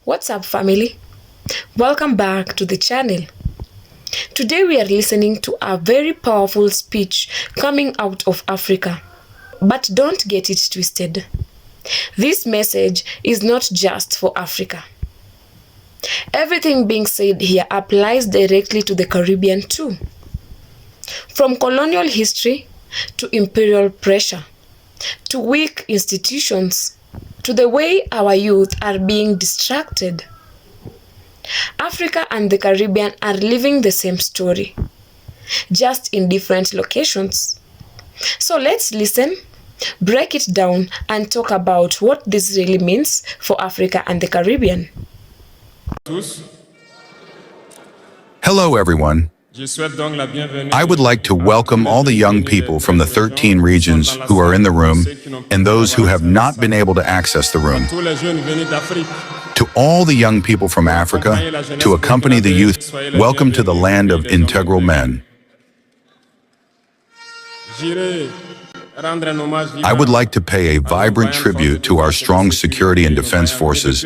What's up, family? Welcome back to the channel. Today we are listening to a very powerful speech coming out of Africa. But don't get it twisted. This message is not just for Africa. Everything being said here applies directly to the Caribbean too. From colonial history to imperial pressure, to weak institutions, to the way our youth are being distracted. Africa and the Caribbean are living the same story, just in different locations. So let's listen, break it down, and talk about what this really means for Africa and the Caribbean. Hello, everyone. I would like to welcome all the young people from the 13 regions who are in the room and those who have not been able to access the room. To all the young people from Africa, to accompany the youth, welcome to the land of integral men. I would like to pay a vibrant tribute to our strong security and defense forces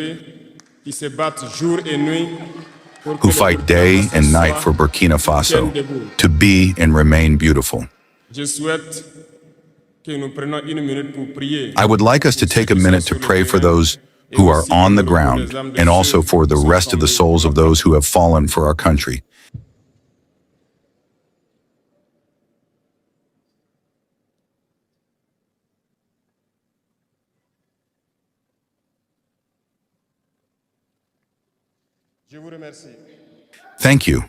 who fight day and night for Burkina Faso to be and remain beautiful. I would like us to take a minute to pray for those who are on the ground and also for the rest of the souls of those who have fallen for our country. Thank you.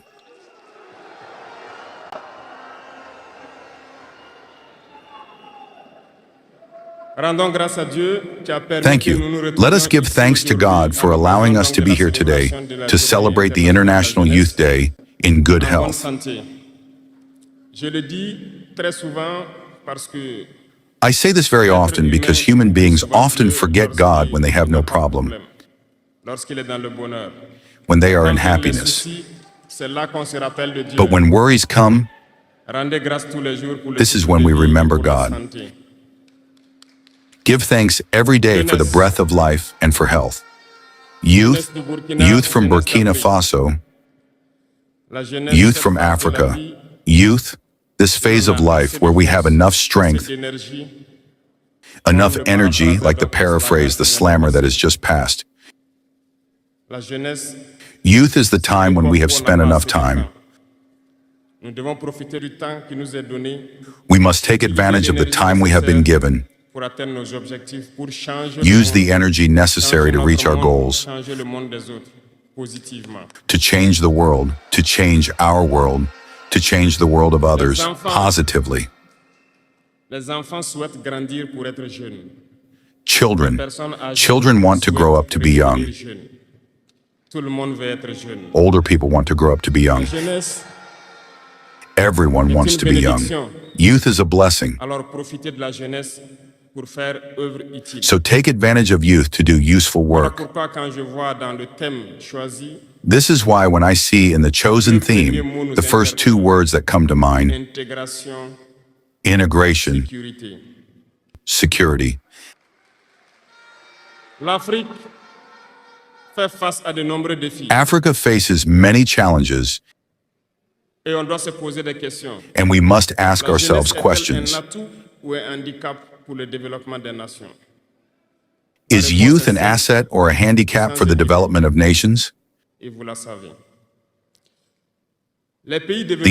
Thank you. Let us give thanks to God for allowing us to be here today to celebrate the International Youth Day in good health. I say this very often because human beings often forget God when they have no problem, when they are in happiness. But when worries come, this is when we remember God. Give thanks every day for the breath of life and for health. Youth from Burkina Faso, youth from Africa, youth, this phase of life where we have enough strength, enough energy, like the paraphrase, the slammer that has just passed. Youth is the time when we have spent enough time. We must take advantage of the time we have been given. Use the energy necessary to reach our goals, to change the world, to change our world, to change the world of others positively. Children want to grow up to be young. Older people want to grow up to be young. Everyone wants to be young. Youth is a blessing. So take advantage of youth to do useful work. This is why when I see in the chosen theme, the first two words that come to mind, integration, security. Africa faces many challenges, and we must ask ourselves questions. Is youth an asset or a handicap for the development of nations? The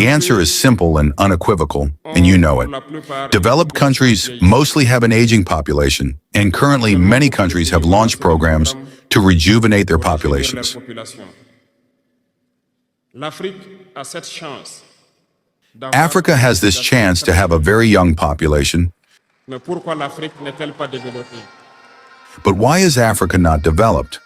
answer is simple and unequivocal, and you know it. Developed countries mostly have an aging population, and currently many countries have launched programs to rejuvenate their populations. Africa has this chance to have a very young population. But why is Africa not developed?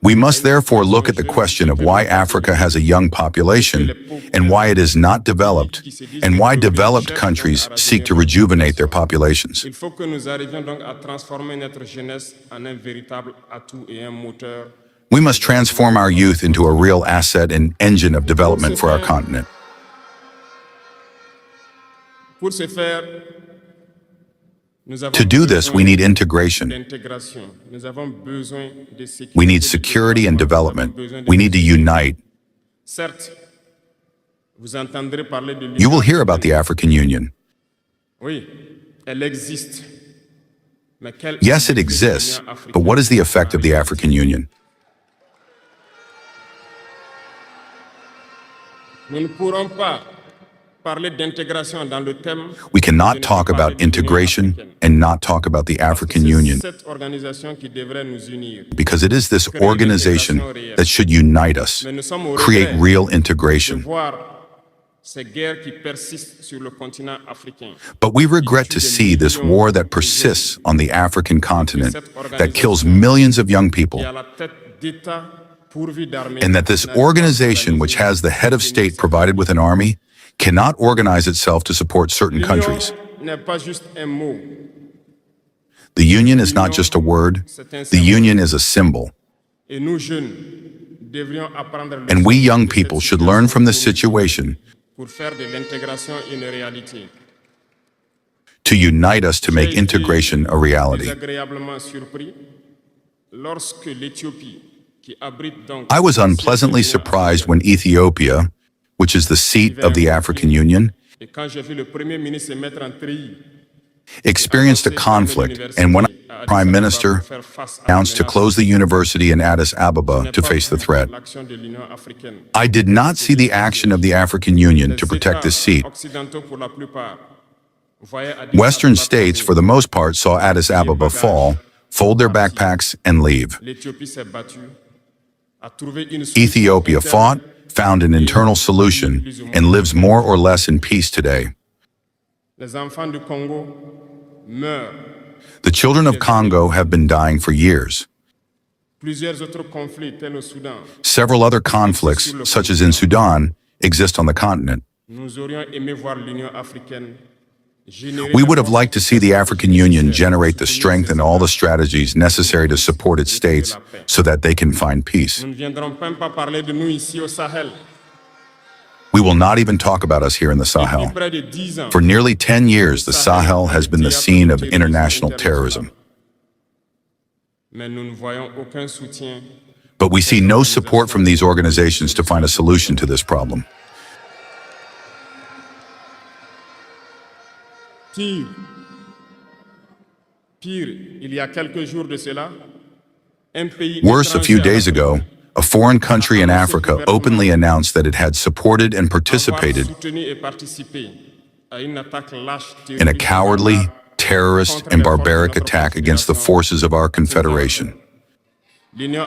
We must therefore look at the question of why Africa has a young population and why it is not developed, and why developed countries seek to rejuvenate their populations. We must transform our youth into a real asset and engine of development for our continent. To do this, we need integration. We need security and development. We need to unite. You will hear about the African Union. Yes, it exists, but what is the effect of the African Union? We cannot talk about integration and not talk about the African Union, because it is this organization that should unite us, create real integration. But we regret to see this war that persists on the African continent, that kills millions of young people, and that this organization, which has the head of state provided with an army, cannot organize itself to support certain countries. The union is not just a word, the union is a symbol. And we young people should learn from this situation to unite us to make integration a reality. I was unpleasantly surprised when Ethiopia, which is the seat of the African Union, experienced a conflict, and when the Prime Minister announced to close the university in Addis Ababa to face the threat, I did not see the action of the African Union to protect this seat. Western states, for the most part, saw Addis Ababa fall, fold their backpacks, and leave. Ethiopia fought, found an internal solution, and lives more or less in peace today. The children of Congo have been dying for years. Several other conflicts, such as in Sudan, exist on the continent. We would have liked to see the African Union generate the strength and all the strategies necessary to support its states so that they can find peace. We will not even talk about us here in the Sahel. For nearly 10 years, the Sahel has been the scene of international terrorism. But we see no support from these organizations to find a solution to this problem. Worse, a few days ago, a foreign country in Africa openly announced that it had supported and participated in a cowardly, terrorist, and barbaric attack against the forces of our confederation. The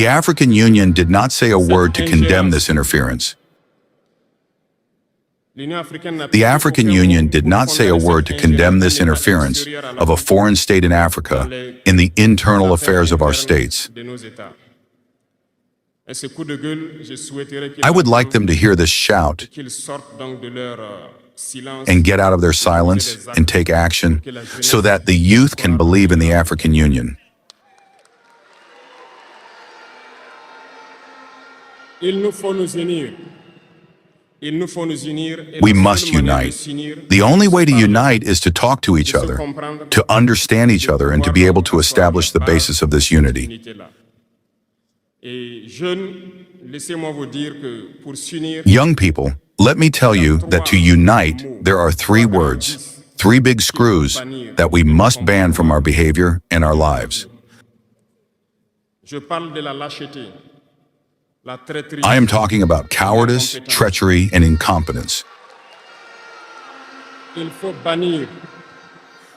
African Union did not say a word to condemn this interference. The African Union did not say a word to condemn this interference of a foreign state in Africa in the internal affairs of our states. I would like them to hear this shout and get out of their silence and take action so that the youth can believe in the African Union. We must unite. The only way to unite is to talk to each other, to understand each other, and to be able to establish the basis of this unity. Young people, let me tell you that to unite, there are three words, three big screws that we must ban from our behavior and our lives. I am talking about cowardice, treachery, and incompetence.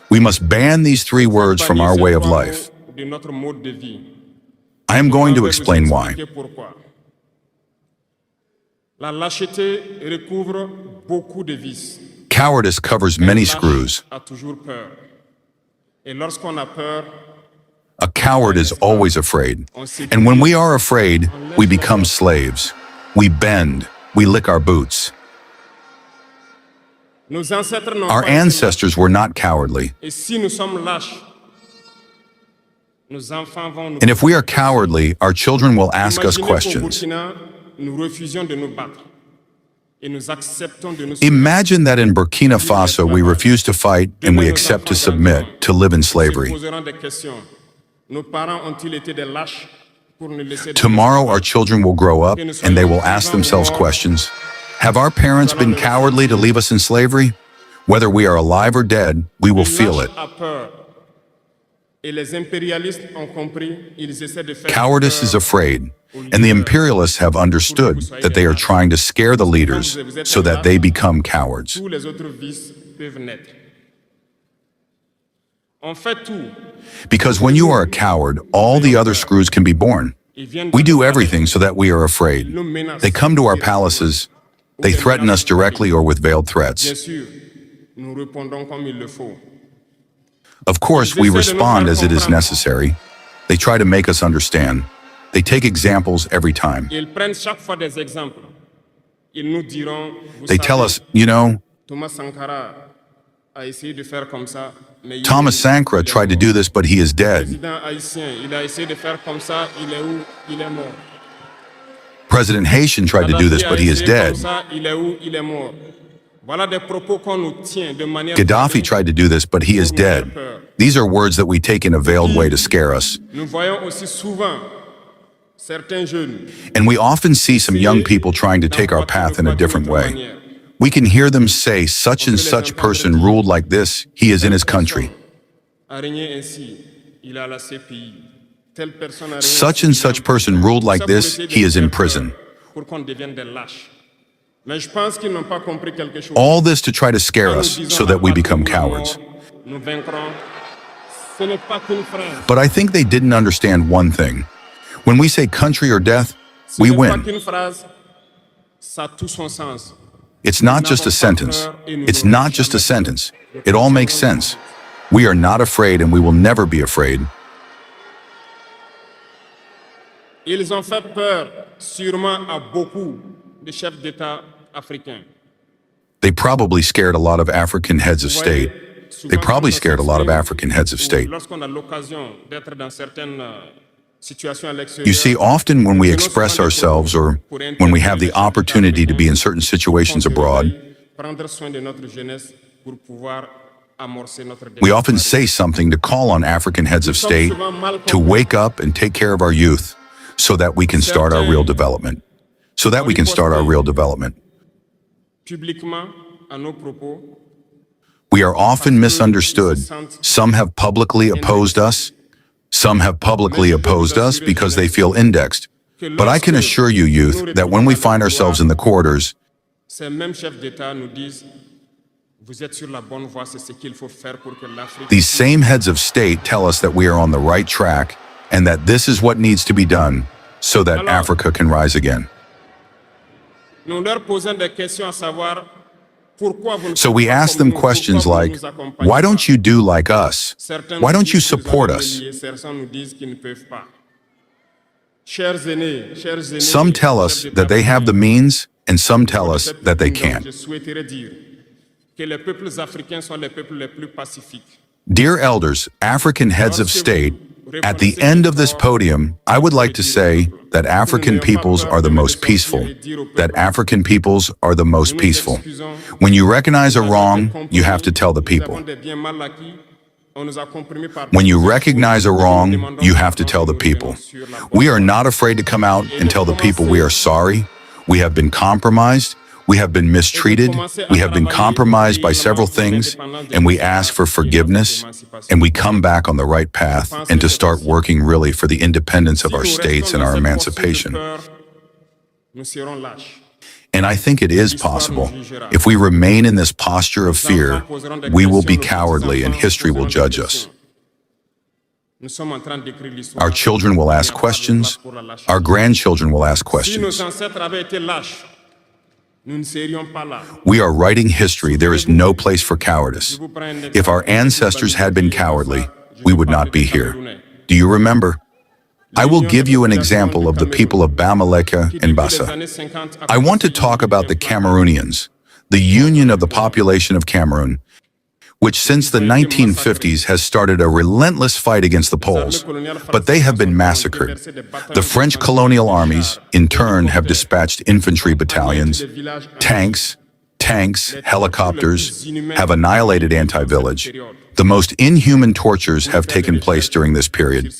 We must ban these three words from our way of life. I am going to explain why. Cowardice covers many screws. A coward is always afraid. And when we are afraid, we become slaves. We bend. We lick our boots. Our ancestors were not cowardly. And if we are cowardly, our children will ask us questions. Imagine that in Burkina Faso we refuse to fight and we accept to submit, to live in slavery. Tomorrow our children will grow up and they will ask themselves questions. Have our parents been cowardly to leave us in slavery? Whether we are alive or dead, we will feel it. Cowardice is afraid, and the imperialists have understood that they are trying to scare the leaders so that they become cowards. Because when you are a coward, all the other screws can be born. We do everything so that we are afraid. They come to our palaces, they threaten us directly or with veiled threats. Of course, we respond as it is necessary. They try to make us understand. They take examples every time. They tell us, you know, Thomas Sankara tried to do this, but he is dead. President Haitian tried to do this, but he is dead. Gaddafi tried to do this, but he is dead. These are words that we take in a veiled way to scare us. And we often see some young people trying to take our path in a different way. We can hear them say, such and such person ruled like this, he is in his country. Such and such person ruled like this, he is in prison. All this to try to scare us so that we become cowards. But I think they didn't understand one thing. When we say country or death, we win. It's not just a sentence. It's not just a sentence. It all makes sense. We are not afraid and we will never be afraid. Ils ont fait peur sûrement à beaucoup de chefs d'État africains. They probably scared a lot of African heads of state. They probably scared a lot of African heads of state. You see, often when we express ourselves or when we have the opportunity to be in certain situations abroad, we often say something to call on African heads of state to wake up and take care of our youth so that we can start our real development. So that we can start our real development. We are often misunderstood. Some have publicly opposed us. Some have publicly opposed us because they feel indexed. But I can assure you, youth, that when we find ourselves in the corridors, these same heads of state tell us that we are on the right track and that this is what needs to be done so that Africa can rise again. So we ask them questions like, why don't you do like us? Why don't you support us? Some tell us that they have the means, and some tell us that they can't. Dear elders, African heads of state, at the end of this podium, I would like to say that African peoples are the most peaceful. That African peoples are the most peaceful. When you recognize a wrong, you have to tell the people. When you recognize a wrong, you have to tell the people. We are not afraid to come out and tell the people we are sorry. We have been compromised. We have been mistreated, we have been compromised by several things, and we ask for forgiveness, and we come back on the right path and to start working really for the independence of our states and our emancipation. And I think it is possible. If we remain in this posture of fear, we will be cowardly and history will judge us. Our children will ask questions, our grandchildren will ask questions. We are writing history. There is no place for cowardice. If our ancestors had been cowardly, we would not be here. Do you remember? I will give you an example of the people of Bamileke and Bassa. I want to talk about the Cameroonians, the union of the population of Cameroon. which since the 1950s has started a relentless fight against the Poles, but they have been massacred. The French colonial armies, in turn, have dispatched infantry battalions, tanks, helicopters, have annihilated anti-village. The most inhuman tortures have taken place during this period.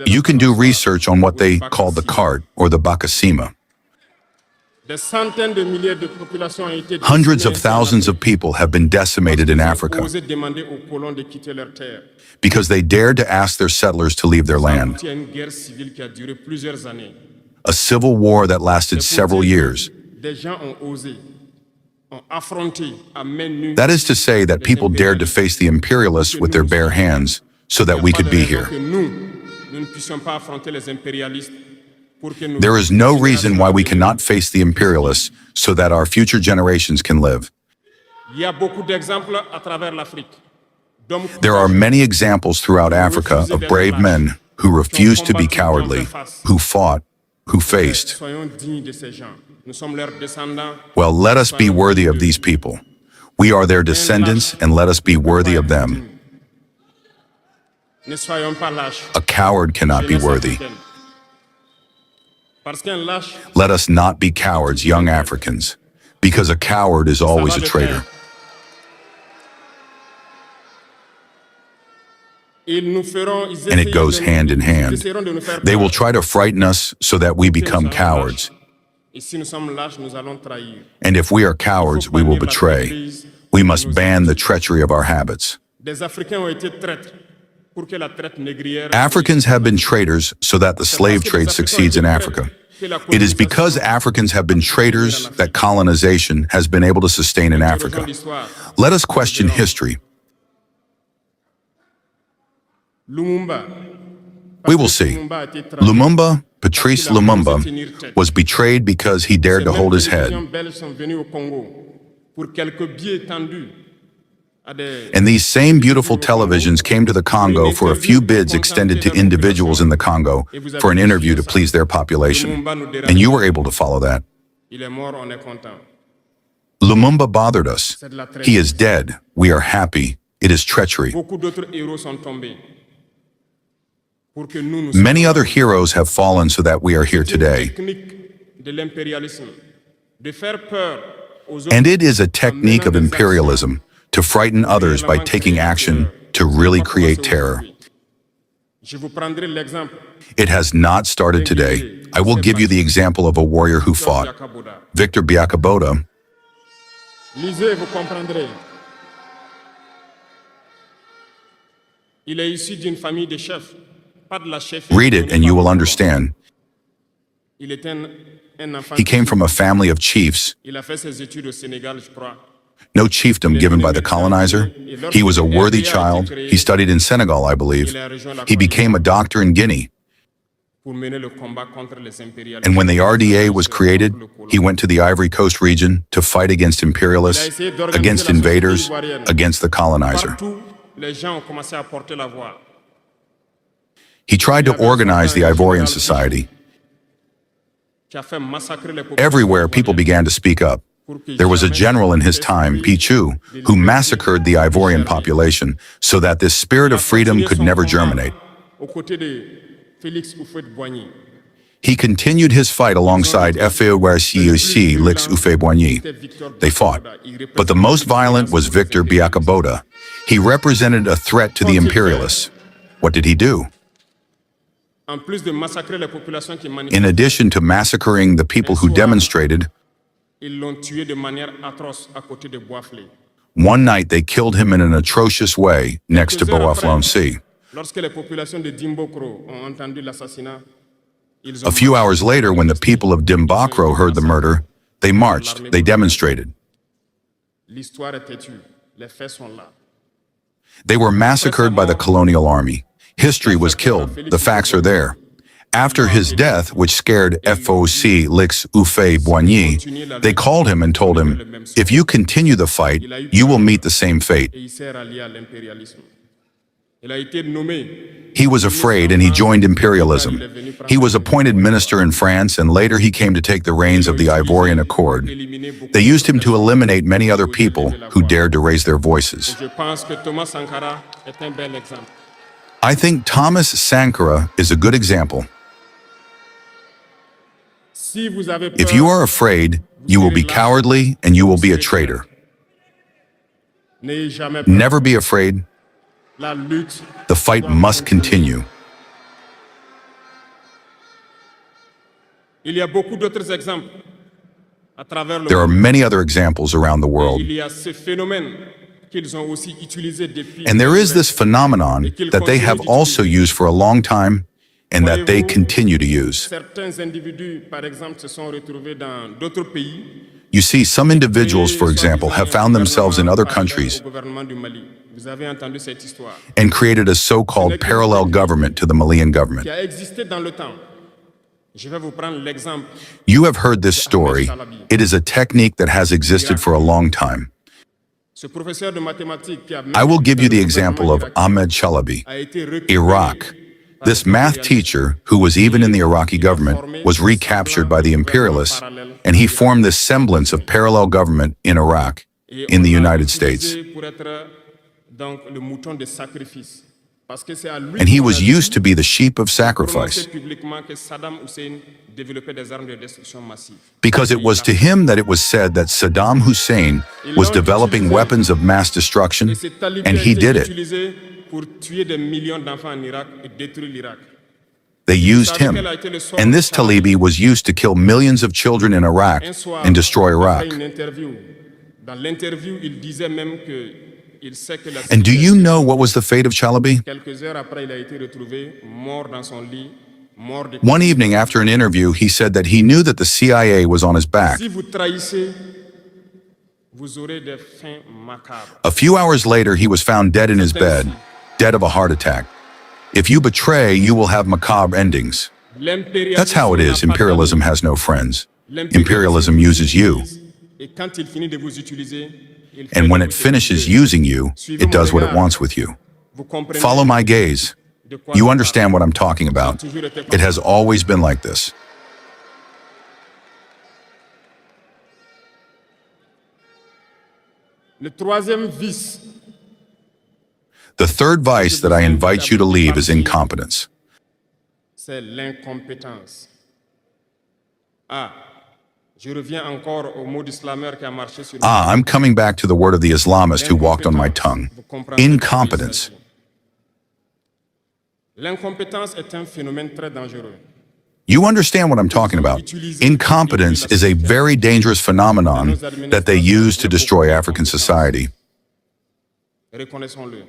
You can do research on what they call the cart or the bakasima. Hundreds of thousands of people have been decimated in Africa because they dared to ask their settlers to leave their land. A civil war that lasted several years. That is to say that people dared to face the imperialists with their bare hands so that we could be here. There is no reason why we cannot face the imperialists so that our future generations can live. There are many examples throughout Africa of brave men who refused to be cowardly, who fought, who faced. Well, let us be worthy of these people. We are their descendants, and let us be worthy of them. A coward cannot be worthy. Let us not be cowards, young Africans, because a coward is always a traitor. And it goes hand in hand. They will try to frighten us so that we become cowards. And if we are cowards, we will betray. We must ban the treachery of our habits. Africans have been traitors so that the slave trade succeeds in Africa. It is because Africans have been traitors that colonization has been able to sustain in Africa. Let us question history. We will see. Lumumba, Patrice Lumumba, was betrayed because he dared to hold his head. And these same beautiful televisions came to the Congo for a few bids extended to individuals in the Congo for an interview to please their population. And you were able to follow that. Lumumba bothered us. He is dead. We are happy. It is treachery. Many other heroes have fallen so that we are here today. And it is a technique of imperialism to frighten others by taking action to really create terror. It has not started today. I will give you the example of a warrior who fought, Victor Biakaboda. Read it and you will understand. He came from a family of chiefs. No chiefdom given by the colonizer. He was a worthy child. He studied in Senegal, I believe. He became a doctor in Guinea. And when the RDA was created, he went to the Ivory Coast region to fight against imperialists, against invaders, against the colonizer. He tried to organize the Ivorian society. Everywhere, people began to speak up. There was a general in his time, Pichu, who massacred the Ivorian population so that this spirit of freedom could never germinate. He continued his fight alongside Fewrc Lix Houphouët-Boigny. They fought, but the most violent was Victor Biakaboda. He represented a threat to the imperialists. What did he do? In addition to massacring the people who demonstrated, one night they killed him in an atrocious way next to Bois-Flancy. A few hours later, when the people of Dimbakro heard the murder, they marched, they demonstrated. They were massacred by the colonial army. History was killed. The facts are there. After his death, which scared FOC Lix Houphouët-Boigny, they called him and told him, if you continue the fight, you will meet the same fate. Il a été nommé. He was afraid and he joined imperialism. He was appointed minister in France and later he came to take the reins of the Ivorian Accord. They used him to eliminate many other people who dared to raise their voices. Je pense que Thomas Sankara est un bel exemple. I think Thomas Sankara is a good example. Si vous avez peur, If you are afraid, you will be cowardly and you will be a traitor. n'ayez jamais peur. Never be afraid. La lutte. The fight must continue. Il y a beaucoup d'autres exemples à travers le There are monde. many other examples around the world. Il y a ce phénomène qu'ils ont aussi utilisé depuis. And there is this phenomenon that they have also used for a long time and that they continue to use. Certains individus, par exemple, se sont retrouvés dans d'autres pays. You see, some individuals, for example, have found themselves in other countries Au gouvernement du Mali. Vous avez entendu cette histoire and created a so-called parallel government to the Malian government. qui a existé dans le temps. Je vais vous prendre l'exemple. You have heard this story. It is a technique that has existed for a long time. Ce professeur de mathématiques qui a I will give you the example of Ahmed Chalabi, a été recruté Iraq. This math teacher, who was even in the Iraqi government, was recaptured by the imperialists, and he formed this semblance of parallel government in Iraq, in the United States. pour être donc le mouton de sacrifice. Parce que c'est à lui And he qu'on was a dit used to be the sheep of prononcer sacrifice, publiquement que Saddam Hussein développait des armes de destruction massive. because it was to him that it was said that Saddam Hussein was developing weapons of mass destruction, Et cet alibi and a he été did it. utilisé pour tuer des millions d'enfants en Irak et détruire l'Irak. They used him. And this Talibi was used to kill millions of children in Iraq Un soir, and destroy Iraq. après une interview, dans l'interview, il disait même que il sait que la And do you know what was the fate of Chalabi? quelques heures après, il a été retrouvé mort dans son lit, mort de. One evening after an interview, he said that he knew that the CIA was on his back. Si vous trahissez, vous aurez des fins macabres. A few hours later, he was found dead in his bed, dead of a heart attack. If you betray, you will have macabre endings. That's how it is. Imperialism has no friends. Imperialism uses you. Et quand il finit de vous utiliser, il fait And when de it vous finishes utiliser. using you, it does what it wants with you. Vous comprenez Follow my gaze. de quoi You je understand parle. what I'm talking about. It has always been like this. Le troisième vice, The third vice that I invite you to leave is incompetence. c'est l'incompétence. Ah, je reviens encore au mot du slameur qui a marché sur Ah, I'm coming back to the word of the Islamist who walked on my tongue. Vous comprenez ce qu'il Incompetence. s'agit. L'incompétence est un phénomène très dangereux. You understand what I'm talking about. Incompetence is a very dangerous phenomenon that they use to destroy African society. Reconnaissons-le.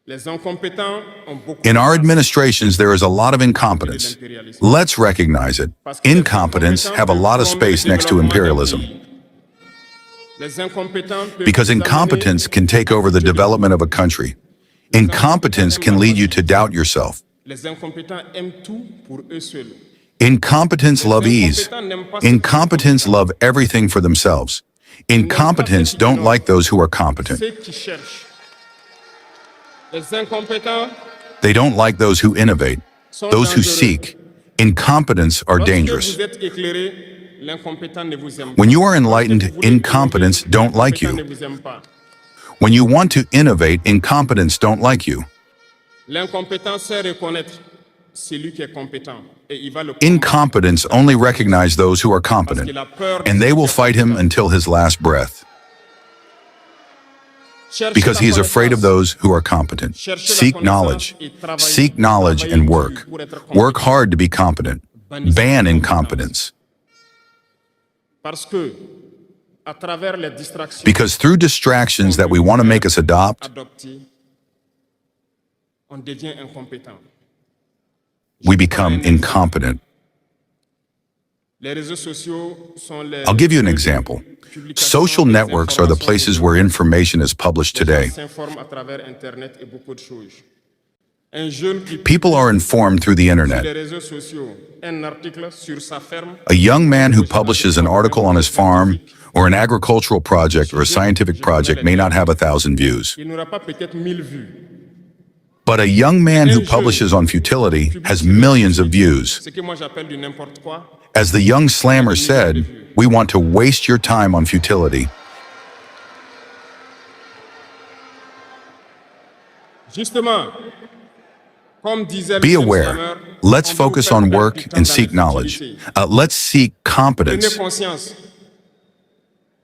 Les incompétents ont beaucoup In de our place administrations, there is a lot of incompetence. Let's recognize it. Incompetence have a lot of space next to imperialism, Les incompétents peuvent because vous incompetence can take over the development of a country. Incompetence can lead you to doubt yourself. amener- Les incompétents aiment tout pour eux seuls. Incompetents love ease. Incompetents love everything for themselves. Incompetents don't like those who are competent. Ceux qui cherchent. Les incompétents They don't like those who innovate, sont those who dangereux. seek. Incompetents are Lorsque dangerous. vous êtes éclairé, l'incompétent ne vous aime pas. When you are enlightened, Lorsque vous voulez incompetents innover, don't like l'incompétent you. ne vous aime pas. When you want to innovate, incompetents don't like you. L'incompétent sait reconnaître celui qui est compétent et il va le combattre Incompetents only recognize those who are parce competent, qu'il a peur de and they celui will qui est fight him compétent. until his last breath, Cherchez because la he is afraid of connaissance. those who are competent. Seek knowledge. Seek knowledge and work. Work hard to be competent. Ban incompetence. Parce que, à travers les distractions Because through distractions that we want to make us adopt, adoptées, on devient incompétent. we become incompetent. Les réseaux sociaux sont les I'll give you an example. Social networks are the places where information is published today. s'informent à travers Internet et beaucoup de choses. Un jeune qui People are informed through the sur internet. les réseaux sociaux un article sur sa ferme A young man who publishes an article on his farm or an agricultural project or a scientific project may not have 1,000 views. il n'aura pas peut-être 1000 vues. But a young man who Un jeune publishes on futility publie has sur le millions of sujet, views. ce que moi j'appelle du n'importe quoi. As the young slammer said, we want to waste your time on futility. Justement, comme disait le Be jeune aware. slammer, Let's on peut focus faire on perdre work du temps and dans seek la knowledge. futilité. Let's seek Prenez competence. conscience.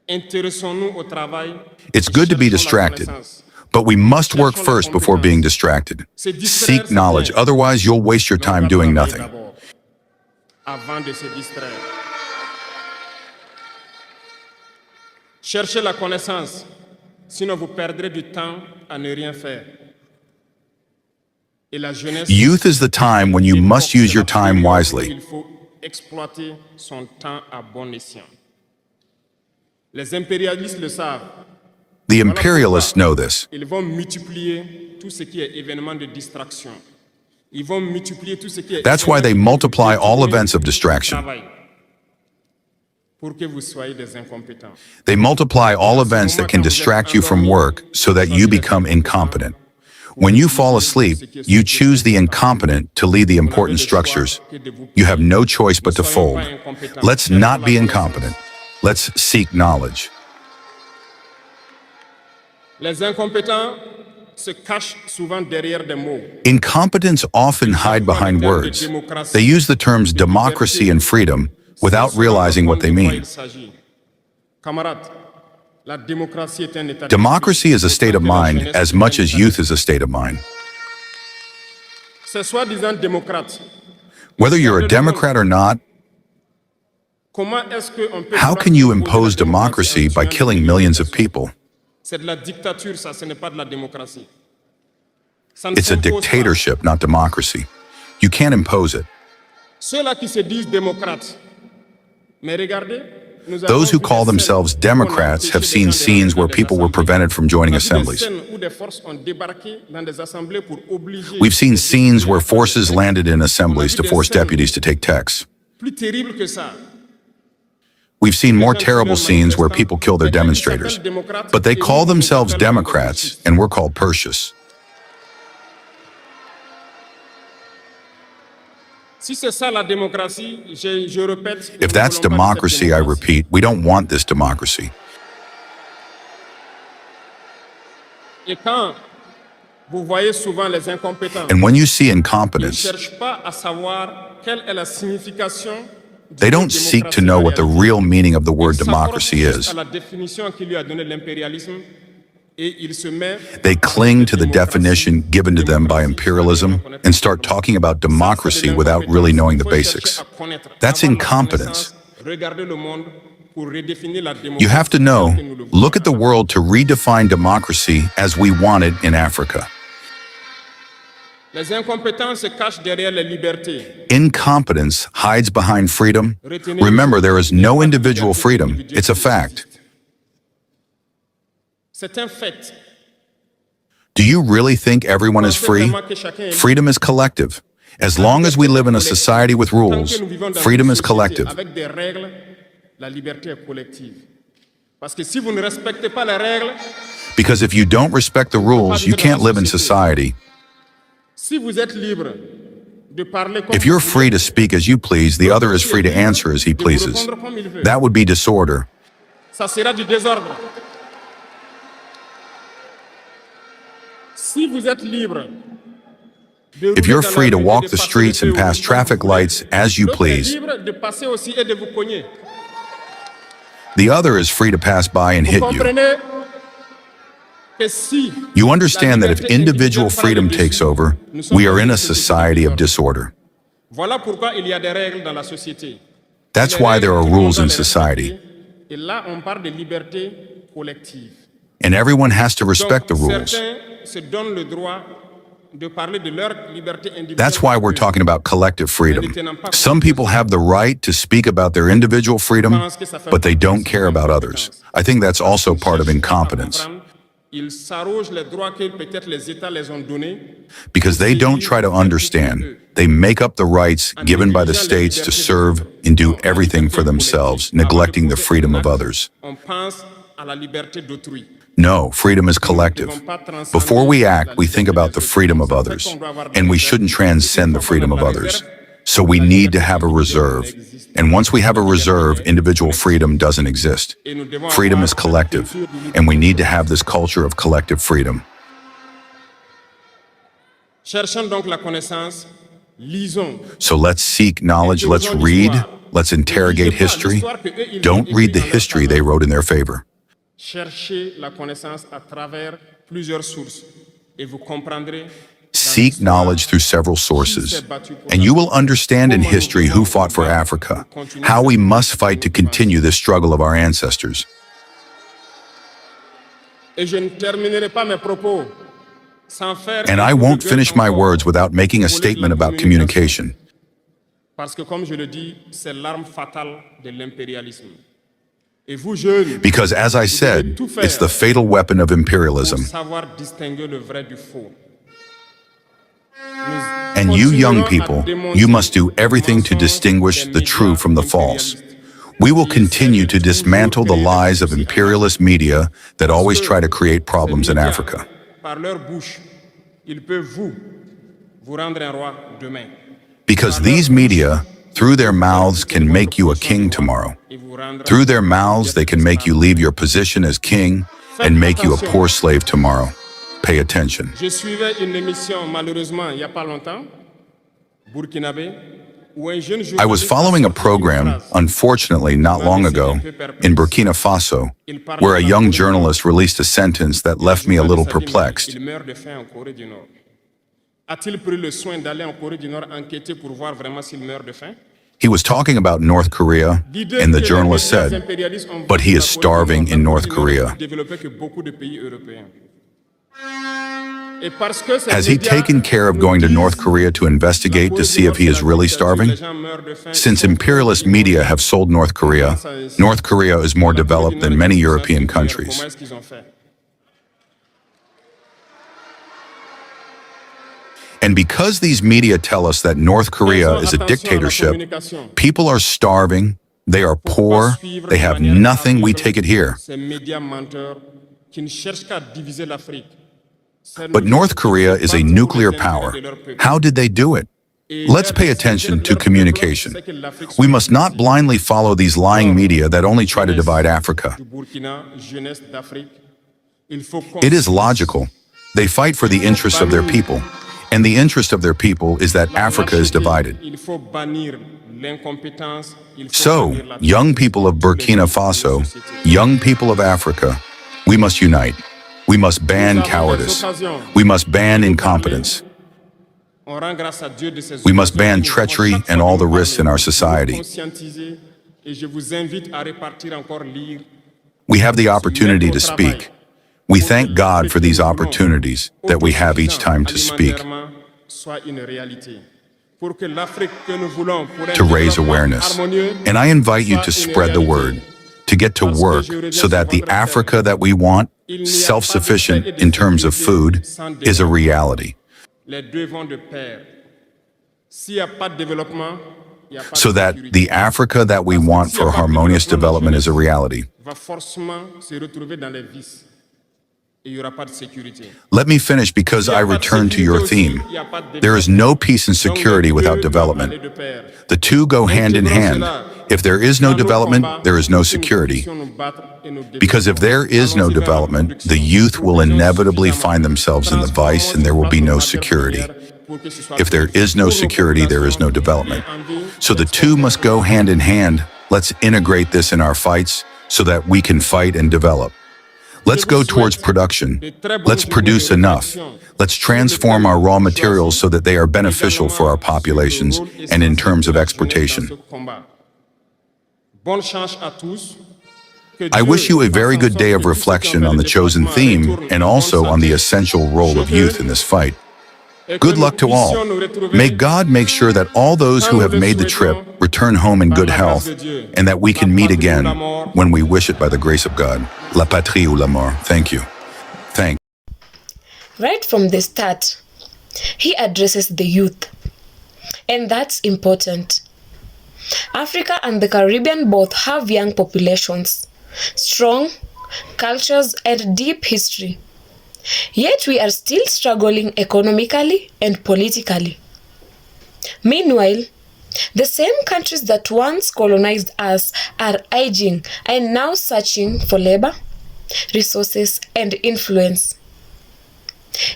Intéressons-nous au travail. It's good to be Cherchons la distracted, connaissance. but we must work first before being distracted. Se distraire, Seek c'est knowledge, bien. otherwise you'll waste your Mais on time doit doing travailler nothing. d'abord, avant de se distraire. Cherchez la connaissance, sinon vous perdrez du temps à ne rien faire. Et la jeunesse, Youth is the time when you must use your time wisely. il faut exploiter son temps à bon escient. Les impérialistes le savent. The Voilà imperialists pourquoi know this. Ils vont multiplier tout ce qui est événement de distraction. Ils vont multiplier tout ce qui est That's why they événement multiply all détourné events of du distraction. travail, pour que vous soyez des incompétents. They multiply all events that can distract you from work so that you become incompetent. When you fall asleep, you choose the incompetent to lead the important structures. You have no choice but to fold. Let's not be incompetent. Let's seek knowledge. Les incompétents se cachent souvent derrière des mots. Incompetents often hide behind words. They use the terms democracy and freedom without realizing what they mean. Camarades, la démocratie est un état d'esprit. Democracy is a state of mind as much as youth is a state of mind. Ces soi-disant démocrates, Whether you're a Democrat or not, comment est-ce qu'on peut how can you impose democracy by killing millions of people? C'est de la dictature, ça, ce n'est pas de la démocratie. Ça ne It's a s'impose pas. dictatorship, not democracy. You can't impose it. Ceux-là qui se disent démocrates, mais regardez, nous Those who avons vu call des themselves scènes où on a Democrats empêché have des seen gens de scenes rentrer where dans des people were assemblées. prevented from joining On a vu des assemblies. scènes où des forces ont débarqué dans des assemblées pour obliger We've seen les scenes députés where à faire forces des textes. landed in On a assemblies vu to des force scènes deputies to take texts. plus terribles que ça. We've seen more Des gens terrible qui scenes where manifestent, people kill their quelqu'un qui demonstrators. s'appelle démocrate, But they et call nous, on themselves s'appelle Democrats, complotiste. and we're called Perseus. Si c'est ça la démocratie, je répète. If nous that's ne voulons pas de cette democracy, I démocratie. repeat, we don't want this democracy. Et quand vous voyez souvent les incompétents, And when you see ils ne incompetence, cherchent pas à savoir quelle est la signification du they mot don't seek to démocratie know en what the réalité. real meaning of the word Ils s'accrochent democracy juste is. à la définition qu'il lui a donnée l'impérialisme et il se met They cling to the démocratie, definition given to them by démocratie, imperialism sans connaître and start talking about Ça, c'est democracy de without l'incompétence. really knowing the Il faut chercher basics. à connaître, That's avoir la incompetence. connaissance, regarder le monde pour redéfinir la démocratie You have to know, telle que nous le voulons. look at the world to redefine democracy as we want it in Africa. Les incompétents se cachent derrière les libertés. Incompetence hides behind freedom. Remember, there is no individual freedom. It's a fact. C'est un fait. Do you really think everyone is Pensez free? vraiment que chacun est libre. Freedom is collective. As long as we live in a society with Tant rules, que nous vivons dans freedom une is société collective. avec des règles, la liberté est collective. Parce que si vous ne respectez pas les règles, Because if you don't respect the rules, you can't live in society. si vous êtes libre de parler comme If you're vous free voulez, to speak as you please, the other is free to answer as he de vous pleases. répondre comme il veut, That would be disorder. ça sera du désordre. Si vous êtes libre de If you're rouler dans la free to rue et walk de the passer streets le and feu pass rouge comme traffic vous voulez, lights as you l'autre est please, libre de passer aussi et de vous cogner. the other is free to pass by and Vous hit you. comprenez que si You understand la that if liberté individual individuelle prend freedom le takes dessus, over, nous sommes we are dans in une a société society of de désordre. disorder. Voilà pourquoi il y a des règles dans la société. That's Les why règles, there are tout le monde rules doit in les society, respecter. Et là, on parle de liberté collective. and everyone has to respect the Donc, rules. certains se donnent le droit de parler de leur liberté individuelle. That's why we're talking about collective freedom. Some people have the right to speak about their individual freedom, but they don't care about others. I think that's also part of incompetence, Ils s'arrogent les droits que peut-être les États les ont donnés. because they don't try to understand. They make up the rights given by the states to serve and do everything for themselves, neglecting the freedom of others. On pense à la liberté d'autrui. No, freedom is collective. Before we act, we think about the freedom of others, and we shouldn't transcend the freedom of others. So we need to have a reserve. And once we have a reserve, individual freedom doesn't exist. Freedom is collective, and we need to have this culture of collective freedom. So let's seek knowledge, let's read, let's interrogate history. Don't read the history they wrote in their favor. Seek knowledge through several sources, and you will understand in history who fought for Africa, how we must fight to continue this struggle of our ancestors. And I won't finish my words without making a statement about communication. Because, as I said, it's the fatal weapon of imperialism. And you young people, you must do everything to distinguish the true from the false. We will continue to dismantle the lies of imperialist media that always try to create problems in Africa. Because these media, through their mouths, can make you a king tomorrow. Through their mouths, they can make you leave your position as king and make you a poor slave tomorrow. Pay attention. I was following a program, unfortunately not long ago, in Burkina Faso, where a young journalist released a sentence that left me a little perplexed. He was talking about North Korea, and the journalist said, "But he is starving in North Korea." Has he taken care of going to North Korea to investigate to see if he is really starving? Since imperialist media have sold North Korea is more developed than many European countries. And because these media tell us that North Korea is a dictatorship, people are starving, they are poor, they have nothing, we take it here. But North Korea is a nuclear power. How did they do it? Let's pay attention to communication. We must not blindly follow these lying media that only try to divide Africa. It is logical. They fight for the interests of their people. And the interest of their people is that Africa is divided. So, young people of Burkina Faso, young people of Africa, we must unite. We must ban cowardice. We must ban incompetence. We must ban treachery and all the risks in our society. We have the opportunity to speak. We thank God for these opportunities that we have each time to speak, to raise awareness. And I invite you to spread the word, to get to work so that the Africa that we want, self-sufficient in terms of food, is a reality. So that the Africa that we want for harmonious development is a reality. Let me finish because I return to your theme. There is no peace and security without development. The two go hand in hand. If there is no development, there is no security. Because if there is no development, the youth will inevitably find themselves in the vice and there will be no security. If there is no security, there is no development. So the two must go hand in hand. Let's integrate this in our fights so that we can fight and develop. Let's go towards production. Let's produce enough. Let's transform our raw materials so that they are beneficial for our populations and in terms of exportation. I wish you a very good day of reflection on the chosen theme and also on the essential role of youth in this fight. Good luck to all. May God make sure that all those who have made the trip return home in good health and that we can meet again when we wish it by the grace of God. La patrie ou la mort. Thank you. Thank. Right from the start, he addresses the youth. And that's important. Africa and the Caribbean both have young populations, strong, cultures, and deep history. Yet we are still struggling economically and politically. Meanwhile, the same countries that once colonized us are aging and now searching for labor, resources, and influence.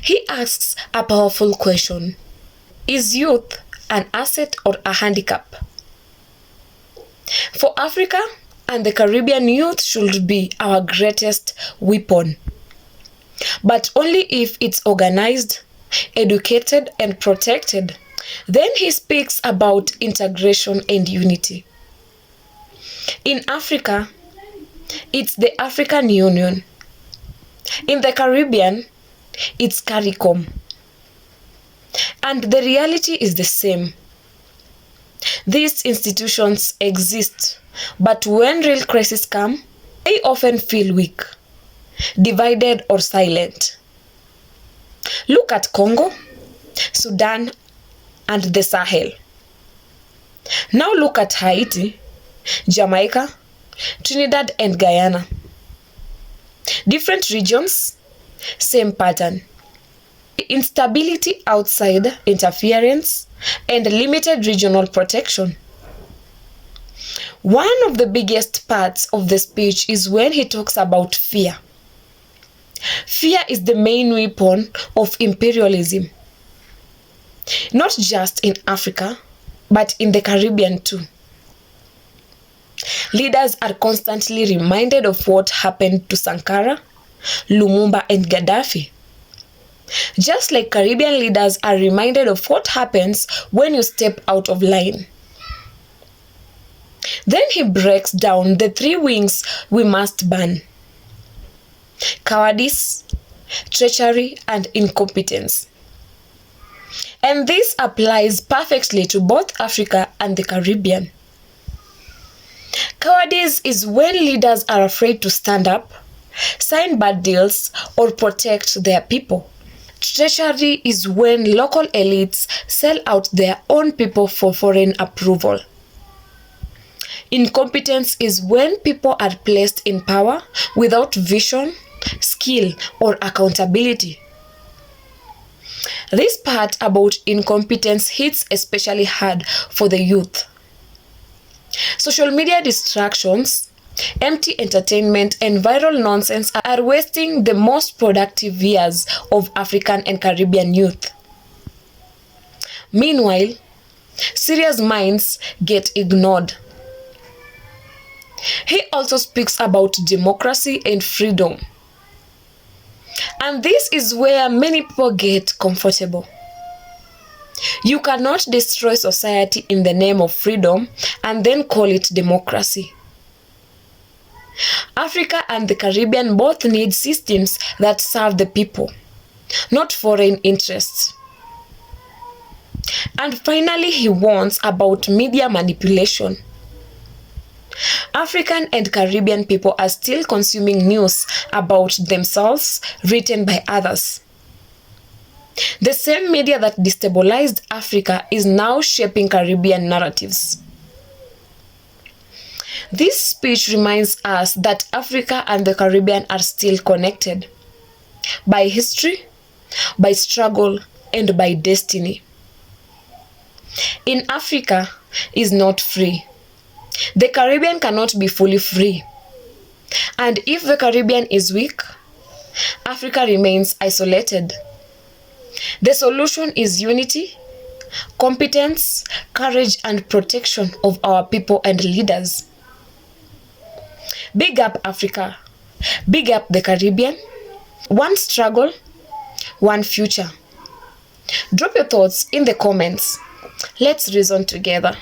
He asks a powerful question: is youth an asset or a handicap? For Africa and the Caribbean, youth should be our greatest weapon, but only if it's organized, educated, and protected. Then he speaks about integration and unity. In Africa, it's the African Union. In the Caribbean, it's CARICOM. And the reality is the same. These institutions exist, but when real crises come, they often feel weak, divided, or silent. Look at Congo, Sudan, and the Sahel. Now look at Haiti, Jamaica, Trinidad, and Guyana. Different regions, same pattern. Instability outside, interference, and limited regional protection. One of the biggest parts of the speech is when he talks about fear. Fear is the main weapon of imperialism. Not just in Africa, but in the Caribbean too. Leaders are constantly reminded of what happened to Sankara, Lumumba, and Gaddafi. Just like Caribbean leaders are reminded of what happens when you step out of line. Then he breaks down the 3 wings we must ban: cowardice, treachery, and incompetence. And this applies perfectly to both Africa and the Caribbean. Cowardice is when leaders are afraid to stand up, sign bad deals, or protect their people. Treachery is when local elites sell out their own people for foreign approval. Incompetence is when people are placed in power without vision, skill, or accountability. This part about incompetence hits especially hard for the youth. Social media distractions, empty entertainment, and viral nonsense are wasting the most productive years of African and Caribbean youth. Meanwhile, serious minds get ignored. He also speaks about democracy and freedom. And this is where many people get comfortable. You cannot destroy society in the name of freedom and then call it democracy. Africa and the Caribbean both need systems that serve the people, not foreign interests. And finally, he warns about media manipulation. African and Caribbean people are still consuming news about themselves written by others. The same media that destabilized Africa is now shaping Caribbean narratives. This speech reminds us that Africa and the Caribbean are still connected by history, by struggle, and by destiny. In Africa is not free. The Caribbean cannot be fully free. And if the Caribbean is weak, Africa remains isolated. The solution is unity, competence, courage, and protection of our people and leaders. Big up Africa. Big up the Caribbean. One struggle, one future. Drop your thoughts in the comments. Let's reason together.